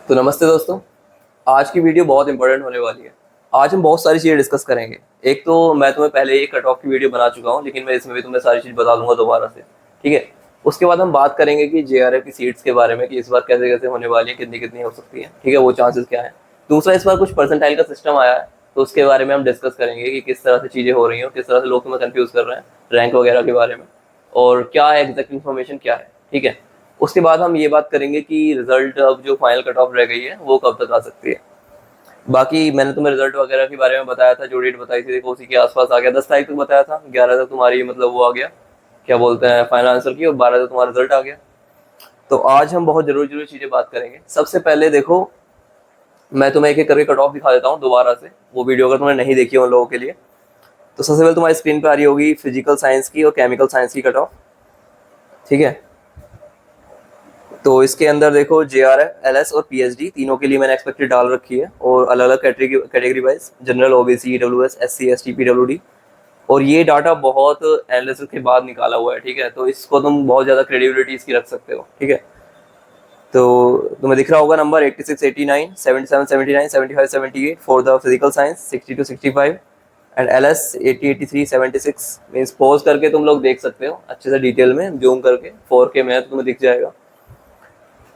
तो नमस्ते दोस्तों। आज की वीडियो बहुत इंपॉर्टेंट होने वाली है। आज हम बहुत सारी चीज़ें डिस्कस करेंगे। एक तो मैं तुम्हें पहले ही कट ऑफ की वीडियो बना चुका हूँ, लेकिन मैं इसमें भी तुम्हें सारी चीज़ बता दूंगा दोबारा से। ठीक है। उसके बाद हम बात करेंगे कि जेआरएफ की सीट्स के बारे में, कि इस बार कैसे कैसे होने वाली है, कितनी कितनी हो सकती है। ठीक है, वो चांसेस क्या है। दूसरा, इस बार कुछ परसेंटाइल का सिस्टम आया है, तो उसके बारे में हम डिस्कस करेंगे कि किस तरह से चीज़ें हो रही हैं और किस तरह से लोग तुम्हें कंफ्यूज कर रहे हैं रैंक वगैरह के बारे में, और क्या है एग्जैक्ट इन्फॉर्मेशन क्या है। ठीक है। उसके बाद हम ये बात करेंगे कि रिजल्ट अब जो फाइनल कट ऑफ रह गई है वो कब तक आ सकती है। बाकी मैंने तुम्हें रिजल्ट वगैरह के बारे में बताया था, जो डेट बताई थी देखो उसी के आसपास आ गया। 10 तारीख तक बताया था, 11 तक तुम्हारी मतलब वो आ गया, क्या बोलते हैं, फाइनल आंसर की, और 12 तक तुम्हारा रिजल्ट आ गया। तो आज हम बहुत जरूरी जरूरी चीजें बात करेंगे। सबसे पहले देखो, मैं तुम्हें एक एक करके कट ऑफ दिखा देता हूँ दोबारा से, वो वीडियो अगर तुमने नहीं देखी हो उन लोगों के लिए। तो सबसे पहले तुम्हारी स्क्रीन पर आ रही होगी फिजिकल साइंस की और केमिकल साइंस की कट ऑफ। ठीक है। तो इसके अंदर देखो जेआरएफ, एलएस और पीएचडी तीनों के लिए मैंने एक्सपेक्टेड डाल रखी है, और अलग अलग category wise, general, OBC, EWS, SC, ST, PWD. और ये डाटा बहुत एनालिसिस के बाद निकाला हुआ है। ठीक है, तो इसको तुम बहुत ज़्यादा क्रेडिबिलिटी इसकी रख सकते हो। ठीक है। तो तुम्हें दिख रहा होगा number 86, 89, 77, 79, 75, 78 for the physical science, 62, 65 and LS 80, 83, 76। Means pause करके तुम लोग देख सकते हो अच्छे से डिटेल में, जूम करके 4K में तुम्हें दिख जाएगा।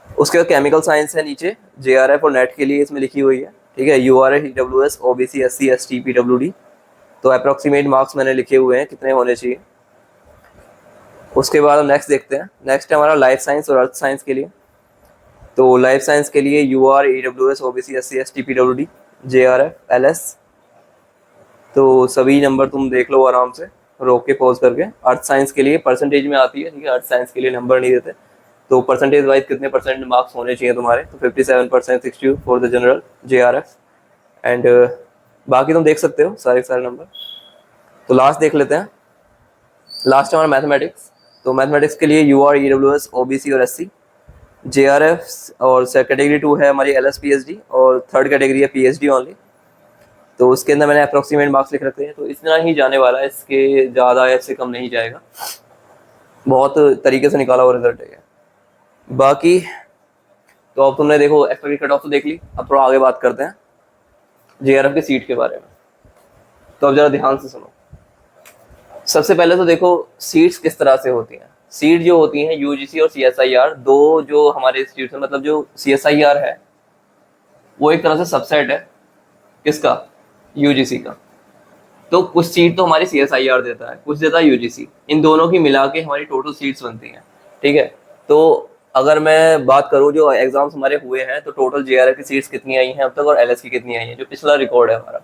उसके बाद केमिकल साइंस है नीचे, जेआरएफ और नेट के लिए इसमें लिखी हुई है। ठीक है, URF, EWS, OBC, SC, ST, PWD. तो अप्रोक्सीमेट मार्क्स मैंने लिखे हुए हैं कितने होने चाहिए। उसके बाद हम नेक्स्ट देखते हैं। नेक्स्ट है हमारा लाइफ साइंस और अर्थ साइंस के लिए। तो लाइफ साइंस के लिए UR, EWS, OBC, SC, ST, PWD, JRF, LS. तो सभी नंबर तुम देख लो आराम से, रोक के पॉज करके। अर्थ साइंस के लिए परसेंटेज में आती है। ठीक है, अर्थ साइंस के लिए नंबर नहीं देते। तो परसेंटेज वाइज कितने परसेंट मार्क्स होने चाहिए तुम्हारे, तो 57%, 62 for the general JRF and बाकी तुम देख सकते हो सारे सारे नंबर। तो लास्ट देख लेते हैं। लास्ट हमारा मैथमेटिक्स। तो मैथमेटिक्स के लिए यूआर, ईडब्ल्यूएस, ओबीसी और एससी, जेआरएफ, और कैटेगरी 2 है हमारी एलएस पीएचडी, और थर्ड कैटेगरी है पीएचडी ओनली। तो उसके अंदर मैंने अप्रोक्सीमेट मार्क्स लिख रखे हैं, तो इतना ही जाने वाला है, इसके ज़्यादा या इससे कम नहीं जाएगा। बहुत तरीके से निकाला हुआ रिजल्ट है। बाकी तो अब तुमने देखो एक्सपेक्टेड कट ऑफ तो देख ली, अब थोड़ा आगे बात करते हैं जेआरएफ की सीट के बारे में। तो अब जरा ध्यान से सुनो। सबसे पहले तो देखो सीट्स किस तरह से होती हैं। सीट जो होती हैं यूजीसी और सीएसआईआर, दो जो हमारे इंस्टीट्यूट, मतलब जो सीएसआईआर है वो एक तरह से सबसेट है किसका, यूजीसी का। तो कुछ सीट तो हमारी सीएसआईआर देता है, कुछ देता है यूजीसी। इन दोनों की मिला के हमारी टोटल सीट्स बनती हैं। ठीक है। तो अगर मैं बात करूं जो एग्जाम्स हमारे हुए हैं, तो टोटल जेआरएफ की सीट्स कितनी आई हैं अब तक, और एलएस की कितनी आई हैं, जो पिछला रिकॉर्ड है हमारा।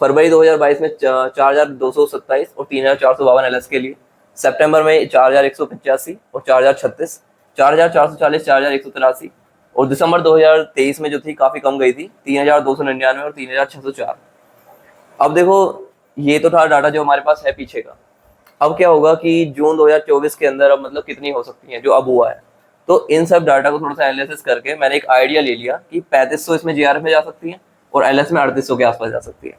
फरवरी 2022 में 4227 और 3452 एलएस के लिए। सितंबर में 4185 और 4036, 4440, 4183। और दिसंबर 2023 में जो थी काफी कम गई थी, 3299 और 3604। अब देखो ये तो था डाटा जो हमारे पास है पीछे का। अब क्या होगा कि जून 2024 के अंदर अब मतलब कितनी हो सकती है जो अब हुआ है। तो इन सब डाटा को थोड़ा सा एनालिसिस करके मैंने एक आइडिया ले लिया कि 3500 इसमें जेआरएफ में जा सकती है और एलएस में 3800 के आसपास जा सकती है।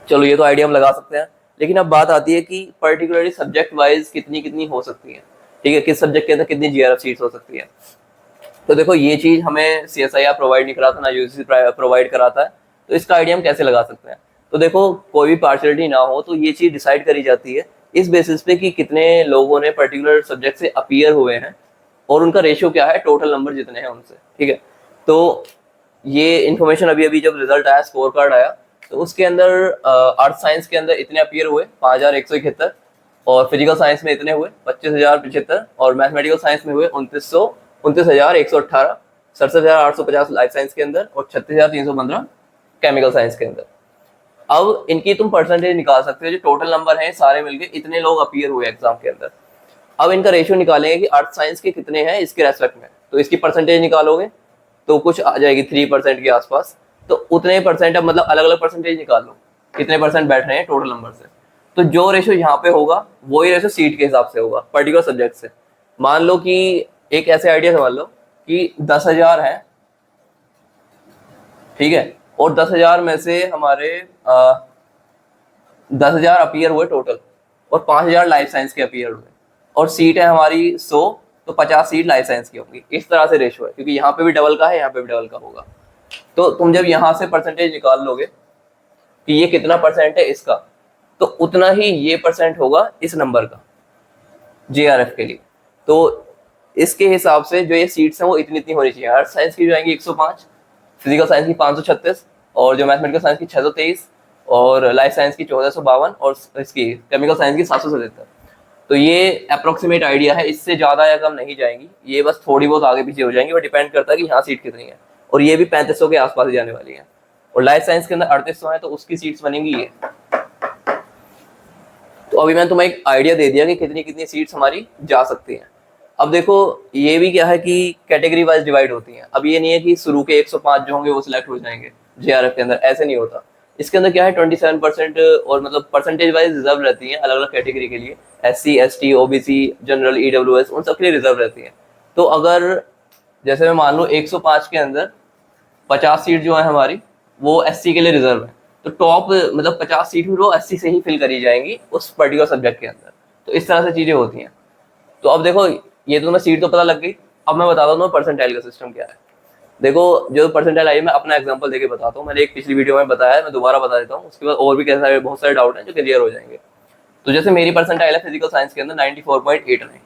चलो ये तो आइडिया हम लगा सकते हैं, लेकिन अब बात आती है कि पर्टिकुलरली सब्जेक्ट वाइज कितनी कितनी हो सकती है। ठीक है, किस सब्जेक्ट के अंदर कितनी जेआरएफ सीट्स हो सकती है। तो देखो ये चीज हमें सीएसआईआर प्रोवाइड नहीं कराता, ना यूजीसी प्रोवाइड कराता है। तो इसका आइडिया हम कैसे लगा सकते हैं। तो देखो कोई भी पार्शियलिटी ना हो, तो ये चीज डिसाइड करी जाती है इस बेसिस पे कि कितने लोगों ने पर्टिकुलर सब्जेक्ट से अपीयर हुए हैं और उनका रेशियो क्या है टोटल नंबर जितने हैं उनसे। ठीक है। तो ये इन्फॉर्मेशन अभी अभी जब रिजल्ट आया, स्कोर कार्ड आया, तो उसके अंदर अर्थ साइंस के अंदर इतने अपीयर हुए 5171, और फिजिकल साइंस में इतने हुए 25,075, और मैथमेटिकल साइंस में हुए 29,118, 67,850 लाइफ साइंस के अंदर, और 36,315 केमिकल साइंस के अंदर। अब इनकी तुम परसेंटेज निकाल सकते हो, जो टोटल नंबर है सारे मिलके इतने लोग अपीयर हुए एग्जाम के अंदर। अब इनका रेशियो निकालेंगे कि अर्थ साइंस के कितने हैं इसके रेस्पेक्ट में, तो इसकी परसेंटेज निकालोगे तो कुछ आ जाएगी 3% के आसपास। तो उतने परसेंट, अब मतलब अलग अलग परसेंटेज निकाल लो कितने परसेंट बैठ रहे हैं टोटल नंबर से। तो जो रेशियो यहाँ पे होगा वही रेशियो सीट के हिसाब से होगा पर्टिकुलर सब्जेक्ट से। मान लो कि एक ऐसे आइडिया समझ लो कि 10,000 है। ठीक है, और 10,000 में से हमारे 10,000 अपीयर हुए टोटल, और 5,000 लाइफ साइंस के अपीयर हुए, और सीट है हमारी 100। तो 50 सीट लाइफ साइंस की होंगी। इस तरह से रेशो है, क्योंकि यहाँ पे भी डबल का है, यहाँ पे भी डबल का होगा। तो तुम जब यहाँ से परसेंटेज निकाल लोगे कि ये कितना परसेंट है इसका, तो उतना ही ये परसेंट होगा इस नंबर का JRF के लिए। तो इसके हिसाब से जो ये सीट्स हैं वो इतनी इतनी होनी चाहिए। अर्थ साइंस की जो आएंगी 105, फिजिकल साइंस की 536, और जो मैथमेटिकल साइंस की 623, और लाइफ साइंस की 1452, और इसकी केमिकल साइंस की 777। तो ये अप्रोक्सीमेट आइडिया है, इससे ज़्यादा या कम नहीं जाएंगी, ये बस थोड़ी बहुत आगे पीछे हो जाएंगी। वो डिपेंड करता है कि यहाँ सीट कितनी है, और ये भी 3500 के आसपास ही जाने वाली है। और लाइफ साइंस के अंदर 3800 है, तो उसकी सीट्स बनेंगी ये। तो अभी मैंने तुम्हें एक आइडिया दे दिया कि कितनी कितनी सीट्स हमारी जा सकती हैं। अब देखो ये भी क्या है कि कैटेगरी वाइज डिवाइड होती हैं। अब ये नहीं है कि शुरू के 105 जो होंगे वो सिलेक्ट हो जाएंगे JRF के अंदर, ऐसे नहीं होता। इसके अंदर क्या है 27% और मतलब परसेंटेज वाइज रिजर्व रहती है अलग अलग कैटेगरी के लिए। SC ST OBC general EWS उन सब के लिए रिजर्व रहती है। तो अगर जैसे मैं मान लूँ 105 के अंदर 50 सीट जो है हमारी वो SC के लिए रिजर्व है, तो टॉप मतलब 50 सीट वो SC से ही फिल करी जाएंगी उस पर्टिकुलर सब्जेक्ट के अंदर। तो इस तरह से चीजें होती हैं। तो अब देखो ये तो तुम्हें सीट तो पता लग गई। अब मैं बताता हूँ परसेंटाइल का सिस्टम क्या है। देखो जो परसेंटाइल आई है, मैं अपना एग्जांपल देके बताता हूँ। मैंने एक पिछली वीडियो में बताया है, मैं दोबारा बता देता हूँ, उसके बाद और भी कैसे बहुत सारे डाउट हैं जो क्लियर हो जाएंगे। तो जैसे मेरी परसेंटाइल है फिजिकल साइंस के अंदर 94.89,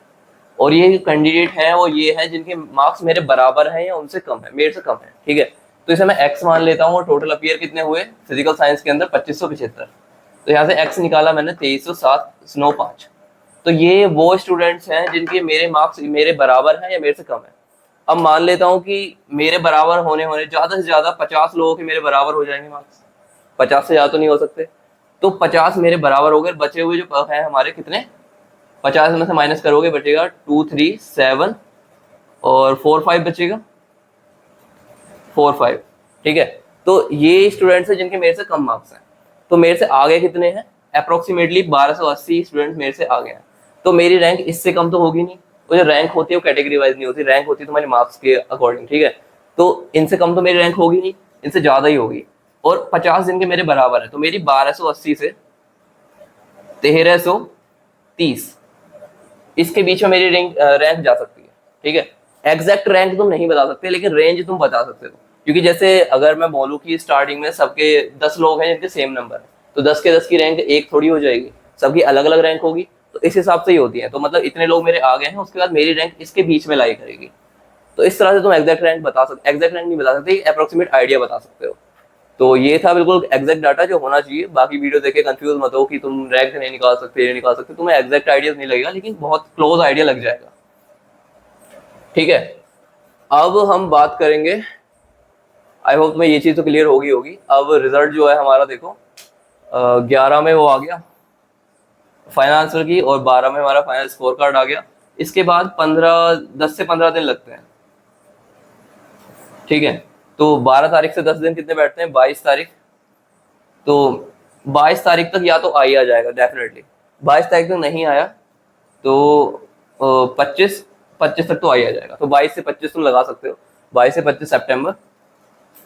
और ये कैंडिडेट है वो ये है जिनके मार्क्स मेरे बराबर हैं या उनसे कम है, मेरे से कम है, ठीक है। तो इसे मैं x मान लेता हूँ, और टोटल अपीयर कितने हुए फिजिकल साइंस के अंदर 2575। तो यहाँ से x निकाला मैंने 2307.95। तो ये वो स्टूडेंट्स हैं जिनके मेरे मार्क्स मेरे बराबर हैं या मेरे से कम है। अब मान लेता हूँ कि मेरे बराबर होने ज्यादा से ज्यादा 50 लोगों के मेरे बराबर हो जाएंगे मार्क्स, 50 से ज्यादा तो नहीं हो सकते। तो 50 मेरे बराबर हो गए, बचे हुए जो है हमारे कितने, 50 में से माइनस करोगे बचेगा 2 3 7 और 4 5 बचेगा 4 5, ठीक है। तो ये स्टूडेंट्स हैं जिनके मेरे से कम मार्क्स हैं। तो मेरे से आगे कितने हैं, अप्रोक्सीमेटली 1280 स्टूडेंट्स मेरे से आगे हैं। तो मेरी रैंक इससे कम तो होगी नहीं। तो जो रैंक होती है वो कैटेगरी वाइज नहीं होती, रैंक होती है तुम्हारे मार्क्स के अकॉर्डिंग, ठीक है। तो इनसे कम तो मेरी रैंक होगी नहीं, इनसे ज्यादा ही होगी। और 50 जिनके मेरे बराबर है, तो मेरी 1280 से 1330 इसके बीच में मेरी रैंक जा सकती है, ठीक है। एग्जैक्ट रैंक तुम नहीं बता सकते, लेकिन रेंज तुम बता सकते हो। क्योंकि जैसे अगर मैं बोलूँ कि स्टार्टिंग में सबके 10 लोग हैं जिनके सेम नंबर है, तो 10 के 10 की रैंक एक थोड़ी हो जाएगी, सबकी अलग अलग रैंक होगी। तो इस हिसाब से ही होती है। तो मतलब इतने लोग मेरे आ गए हैं, उसके बाद मेरी रैंक इसके बीच में लाई करेगी। तो इस तरह से तुम एग्जैक्ट रैंक बता सकते, एग्जैक्ट रैंक नहीं बता सकते, अप्रोक्सीमेट आइडिया बता सकते हो। तो ये था बिल्कुल एग्जैक्ट डाटा जो होना चाहिए। बाकी वीडियो देखे कंफ्यूज मत हो कि तुम रैंक नहीं निकाल सकते, ये निकाल सकते। तुम्हें एग्जैक्ट आइडिया नहीं लगेगा, लेकिन बहुत क्लोज आइडिया लग जाएगा, ठीक है। अब हम बात करेंगे, आई होप तुम्हें ये चीज तो क्लियर होगी। अब रिजल्ट जो है हमारा देखो 11 में वो आ गया फाइनल आंसर की, और 12 में हमारा फाइनल स्कोर कार्ड आ गया। इसके बाद 10 से 15 दिन लगते हैं, ठीक है। तो 12 तारीख से 10 दिन कितने बैठते हैं, 22 तारीख। तो 22 तारीख तक या तो आ ही आ जाएगा डेफिनेटली। 22 तारीख तक नहीं आया तो 25 तक तो आ ही आ जाएगा। तो 22 से 25 तुम लगा सकते हो, 22 से 25 सितंबर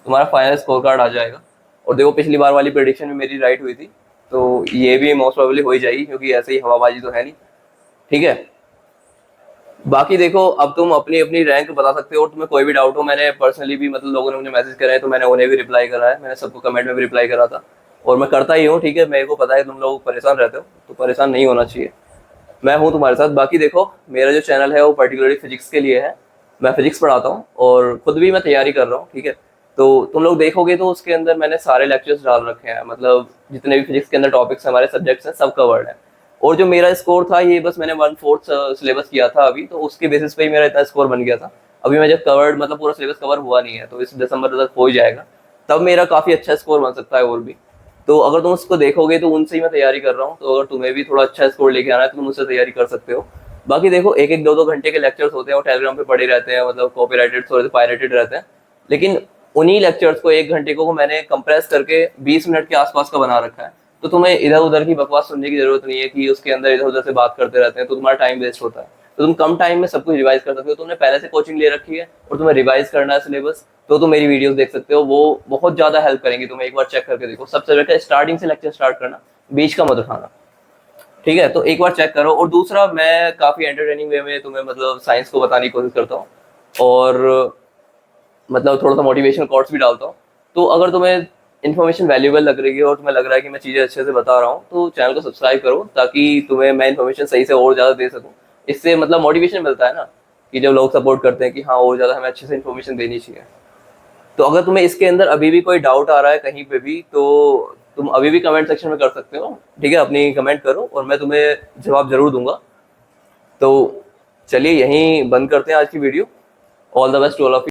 तुम्हारा फाइनल स्कोर कार्ड आ जाएगा। और देखो पिछली बार वाली प्रेडिक्शन में मेरी राइट हुई थी, तो ये भी मोस्ट प्रोबेबली हो ही जाएगी, क्योंकि ऐसे ही हवाबाजी तो है नहीं, ठीक है। बाकी देखो अब तुम अपनी अपनी रैंक बता सकते हो। और तुम्हें कोई भी डाउट हो, मैंने पर्सनली भी मतलब लोगों ने मुझे मैसेज करे हैं, तो मैंने उन्हें भी रिप्लाई करा है। मैंने सबको कमेंट में भी रिप्लाई करा था, और मैं करता ही हूँ, ठीक है। मेरे को पता है तुम लोग परेशान रहते हो, तो परेशान नहीं होना चाहिए, मैं हूँ तुम्हारे साथ। बाकी देखो मेरा जो चैनल है वो पर्टिकुलरली फिजिक्स के लिए है। मैं फिजिक्स पढ़ाता हूँ और खुद भी मैं तैयारी कर रहा हूँ, ठीक है। तो तुम लोग देखोगे तो उसके अंदर मैंने सारे लेक्चर्स डाल रखे हैं, मतलब जितने भी फिजिक्स के अंदर टॉपिक्स हमारे सब्जेक्ट्स हैं सब कवर्ड है। और जो मेरा स्कोर था ये बस मैंने 1/4 सिलेबस किया था अभी, तो उसके बेसिस पे ही मेरा इतना स्कोर बन गया था। अभी मैं जब कवर्ड मतलब पूरा सिलेबस कवर हुआ नहीं है, तो इस दिसंबर तक हो ही जाएगा, तब मेरा काफ़ी अच्छा स्कोर बन सकता है और भी। तो अगर तुम उसको देखोगे तो उनसे ही मैं तैयारी कर रहा हूँ। तो अगर तुम्हें भी थोड़ा अच्छा स्कोर लेके आना है तो तुम उससे तैयारी कर सकते हो। बाकी देखो 1-1 2-2 घंटे के लेक्चर्स होते हैं, वो टेलीग्राम पे पड़े रहते हैं, मतलब कॉपीराइटेड थोड़े से पायरेटेड रहते हैं। लेकिन उन्हीं लेक्चर्स को 1 घंटे को मैंने कंप्रेस करके 20 मिनट के आसपास का बना रखा है। तो तुम्हें इधर उधर की बकवास सुनने की जरूरत नहीं है कि उसके अंदर इधर उधर से बात करते रहते हैं, तो तुम्हारा टाइम वेस्ट होता है। तो तुम कम टाइम में सब कुछ रिवाइज कर सकते हो। तुमने पहले से कोचिंग ले रखी है और तुम्हें रिवाइज करना है सिलेबस, तो तुम मेरी वीडियोस देख सकते हो, वो बहुत ज्यादा हेल्प करेंगी तुम्हें। एक बार चेक करके देखो, सबसे बेटर स्टार्टिंग से लेक्चर स्टार्ट करना, बीच का मत उठाना, ठीक है, तो एक बार चेक करो। और दूसरा, मैं काफ़ी एंटरटेनिंग वे में तुम्हें मतलब साइंस को बताने की कोशिश करता हूँ, और मतलब थोड़ा सा मोटिवेशनल कोट्स भी डालता हूँ। तो अगर तुम्हें इन्फॉर्मेशन वैल्यूएबल लग रही है और तुम्हें लग रहा है कि मैं चीज़ें अच्छे से बता रहा हूँ, तो चैनल को सब्सक्राइब करो, ताकि तुम्हें मैं इन्फॉर्मेशन सही से और ज़्यादा दे सकूँ। इससे मतलब मोटिवेशन मिलता है ना, कि जब लोग सपोर्ट करते हैं कि हाँ और ज़्यादा हमें अच्छे से इन्फॉर्मेशन देनी चाहिए। तो अगर तुम्हें इसके अंदर अभी भी कोई डाउट आ रहा है कहीं पे भी, तो तुम अभी भी कमेंट सेक्शन में कर सकते हो। ठीक है, अपनी कमेंट करो और मैं तुम्हें जवाब जरूर दूंगा। तो चलिए यहीं बंद करते हैं आज की video. All the best to all of